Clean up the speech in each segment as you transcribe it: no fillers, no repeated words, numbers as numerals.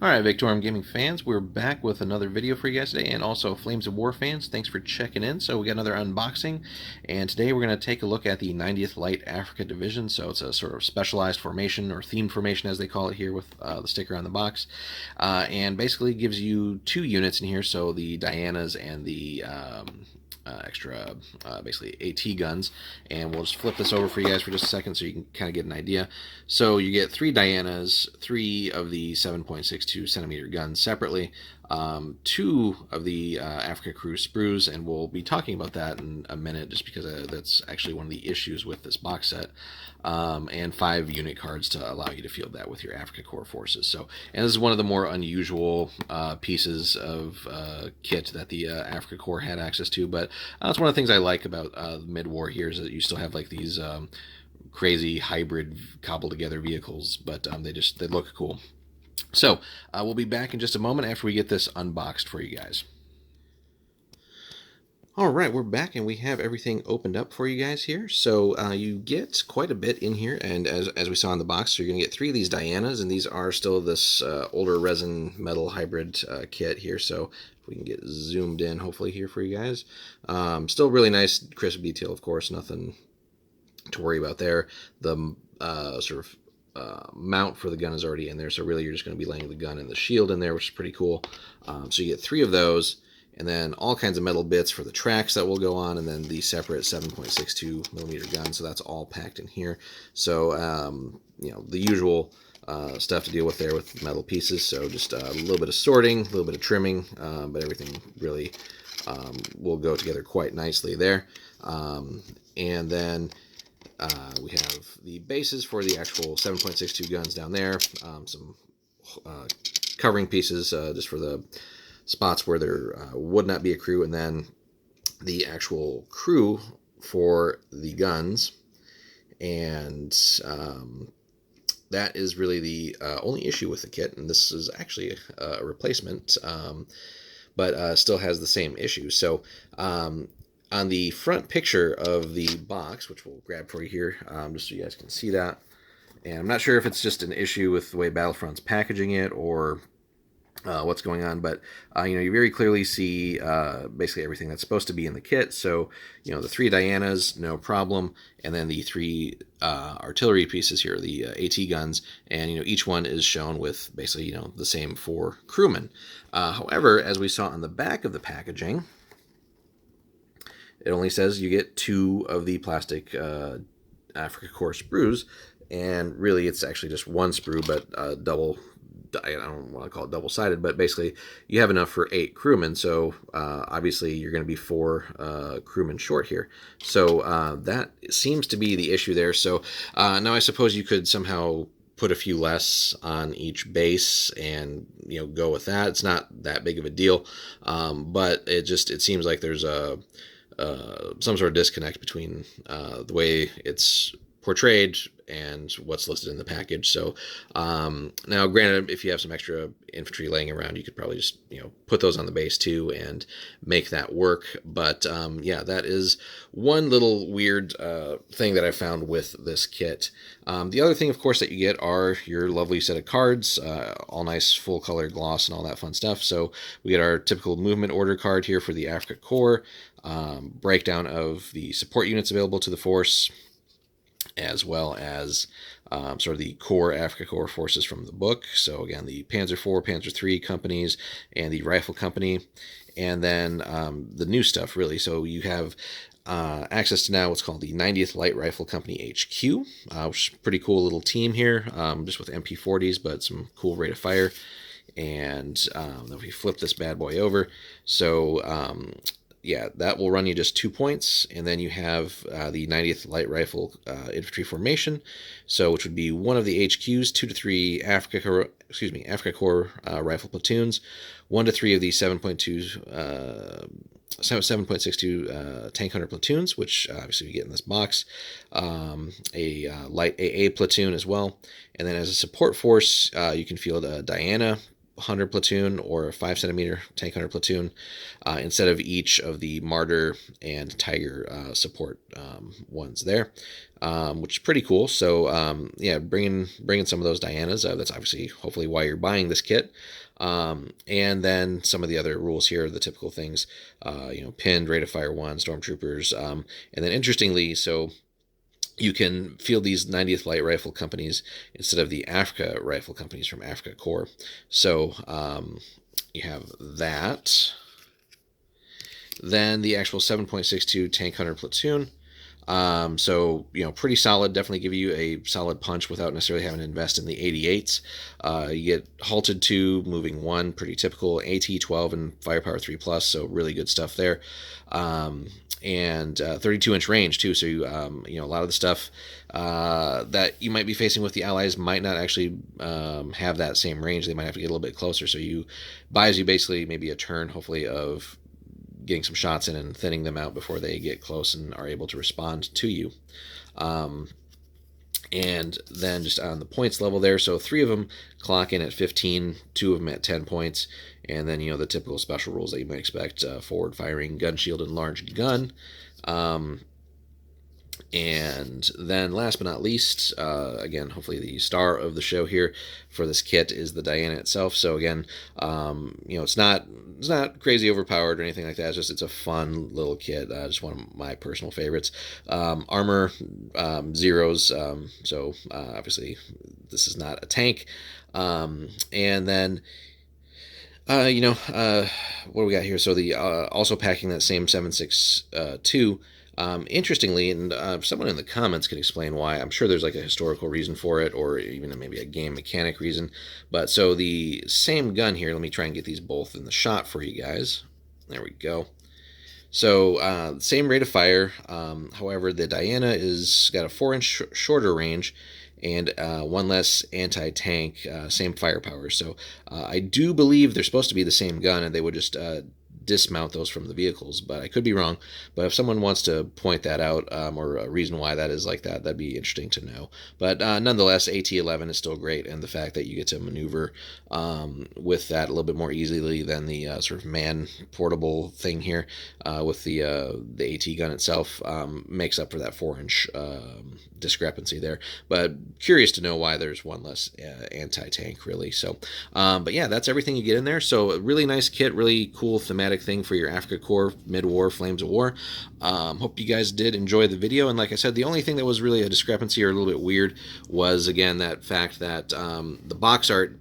Alright, Victorum Gaming fans, we're back with another video for you guys today, and also Flames of War fans, thanks for checking in. So we got another unboxing, and today we're going to take a look at the 90th Light Africa Division. So it's a sort of specialized formation, or themed formation as they call it here, with the sticker on the box. And basically gives you two units in here, so the Dianas and the extra basically AT guns, and we'll just flip this over for you guys for just a second so you can kind of get an idea. So you get three Dianas, three of the 7.62 centimeter guns separately, two of the Afrika Korps sprues, and we'll be talking about that in a minute just because that's actually one of the issues with this box set, and 5 unit cards to allow you to field that with your Afrika Korps forces. So, and this is one of the more unusual pieces of kit that the Afrika Korps had access to, but that's one of the things I like about mid-war here, is that you still have like these crazy hybrid cobbled together vehicles, but they look cool. So we'll be back in just a moment after we get this unboxed for you guys. All right, we're back and we have everything opened up for you guys here. So you get quite a bit in here, and as we saw in the box, so you're going to get 3 of these Dianas, and these are still this older resin metal hybrid kit here. So if we can get zoomed in, hopefully, here for you guys. Still really nice, crisp detail, of course, nothing to worry about there. The sort of mount for the gun is already in there, so really you're just going to be laying the gun and the shield in there, which is pretty cool. So you get 3 of those, and then all kinds of metal bits for the tracks that will go on, and then the separate 7.62 millimeter gun. So that's all packed in here. So you know, the usual stuff to deal with there with metal pieces. So just a little bit of sorting, a little bit of trimming, but everything really will go together quite nicely there. And then we have the bases for the actual 7.62 guns down there, some covering pieces just for the spots where there would not be a crew, and then the actual crew for the guns. And that is really the only issue with the kit, and this is actually a replacement, but still has the same issue. So on the front picture of the box, which we'll grab for you here, just so you guys can see that, and I'm not sure if it's just an issue with the way Battlefront's packaging it or what's going on, but you know, you very clearly see basically everything that's supposed to be in the kit. So you know, the 3 Dianas, no problem, and then the 3 artillery pieces here, the AT guns, and you know, each one is shown with basically, you know, the same 4 crewmen. However, as we saw on the back of the packaging, it only says you get 2 of the plastic Afrika Korps sprues, and really it's actually just 1 sprue, but double. I don't want to call it double-sided, but basically you have enough for 8 crewmen. So obviously you're going to be 4 crewmen short here. So that seems to be the issue there. So now I suppose you could somehow put a few less on each base and, you know, go with that. It's not that big of a deal, but it seems like there's some sort of disconnect between the way it's portrayed and what's listed in the package. So now granted, if you have some extra infantry laying around, you could probably just, you know, put those on the base too and make that work. But yeah, that is one little weird thing that I found with this kit. The other thing, of course, that you get are your lovely set of cards, all nice full color gloss and all that fun stuff. So we get our typical movement order card here for the Afrika Korps, breakdown of the support units available to the force, as well as sort of the core Afrika Korps forces from the book. So again, the Panzer IV, Panzer III companies, and the Rifle Company, and then the new stuff, really. So you have access to now what's called the 90th Light Rifle Company HQ, which is a pretty cool little team here, just with MP40s, but some cool rate of fire. And then we flip this bad boy over. So yeah, that will run you just 2 points, and then you have the 90th Light Rifle Infantry Formation, so which would be one of the HQs, 2 to 3 Afrika Korps rifle platoons, 1 to 3 of the 7.62 tank hunter platoons, which obviously we get in this box, a light AA platoon as well, and then as a support force, you can field a Diana, hunter platoon or a 5 centimeter tank hunter platoon instead of each of the martyr and tiger support ones there, which is pretty cool. So yeah, bringing some of those Dianas. That's obviously hopefully why you're buying this kit. And then some of the other rules here, the typical things, pinned, rate of fire 1, stormtroopers, and then interestingly, so you can field these 90th Light Rifle companies instead of the Afrika Rifle companies from Afrika Korps. So you have that. Then the actual 7.62 Tank Hunter platoon. So, pretty solid, definitely give you a solid punch without necessarily having to invest in the 88s. You get halted 2, moving 1, pretty typical, AT 12 and firepower 3+, so really good stuff there. And 32-inch range too, so you a lot of the stuff that you might be facing with the allies might not actually have that same range. They might have to get a little bit closer, so buys you basically maybe a turn, hopefully, of getting some shots in and thinning them out before they get close and are able to respond to you. And then just on the points level there, so 3 of them clock in at 15, 2 of them at 10 points, and then the typical special rules that you might expect: forward firing, gun shield, and large gun. And then last but not least, again, hopefully the star of the show here for this kit is the Diana itself. So again, it's not crazy overpowered or anything like that. It's a fun little kit. Just one of my personal favorites. Armor, zeros. So obviously this is not a tank. And then what do we got here? So the also packing that same 7.62. Interestingly, and someone in the comments can explain why. I'm sure there's like a historical reason for it, or even maybe a game mechanic reason. But so the same gun here, let me try and get these both in the shot for you guys. There we go. So same rate of fire. However, the Diana is got a 4-inch shorter range and 1 less anti-tank, same firepower. So I do believe they're supposed to be the same gun, and they would just dismount those from the vehicles, but I could be wrong. But if someone wants to point that out, or a reason why that is like that, that'd be interesting to know. But nonetheless, AT-11 is still great, and the fact that you get to maneuver with that a little bit more easily than the sort of man portable thing here with the AT gun itself makes up for that 4-inch discrepancy there. But curious to know why there's 1 less anti-tank, really. So but yeah, that's everything you get in there. So a really nice kit, really cool thematic thing for your Afrika Korps mid-war Flames of War. Hope you guys did enjoy the video. And like I said, the only thing that was really a discrepancy or a little bit weird was, again, that fact that the box art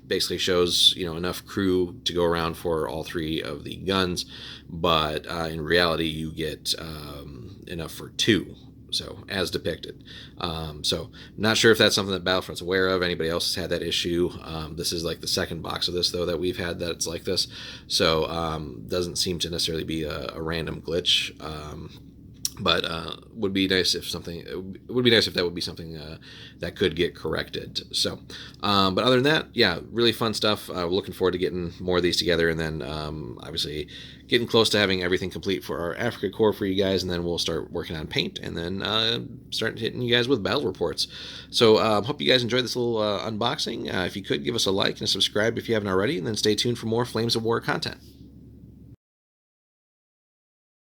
basically shows enough crew to go around for all 3 of the guns, but in reality you get enough for 2. So as depicted. So not sure if that's something that Battlefront's aware of. Anybody else has had that issue. This is like the second box of this though that we've had that's like this. So doesn't seem to necessarily be a random glitch. But would be nice if that would be something that could get corrected. So, but other than that, yeah, really fun stuff. We're looking forward to getting more of these together, and then obviously getting close to having everything complete for our Afrika Korps for you guys, and then we'll start working on paint, and then start hitting you guys with battle reports. So, hope you guys enjoyed this little unboxing. If you could, give us a like and a subscribe if you haven't already, and then stay tuned for more Flames of War content.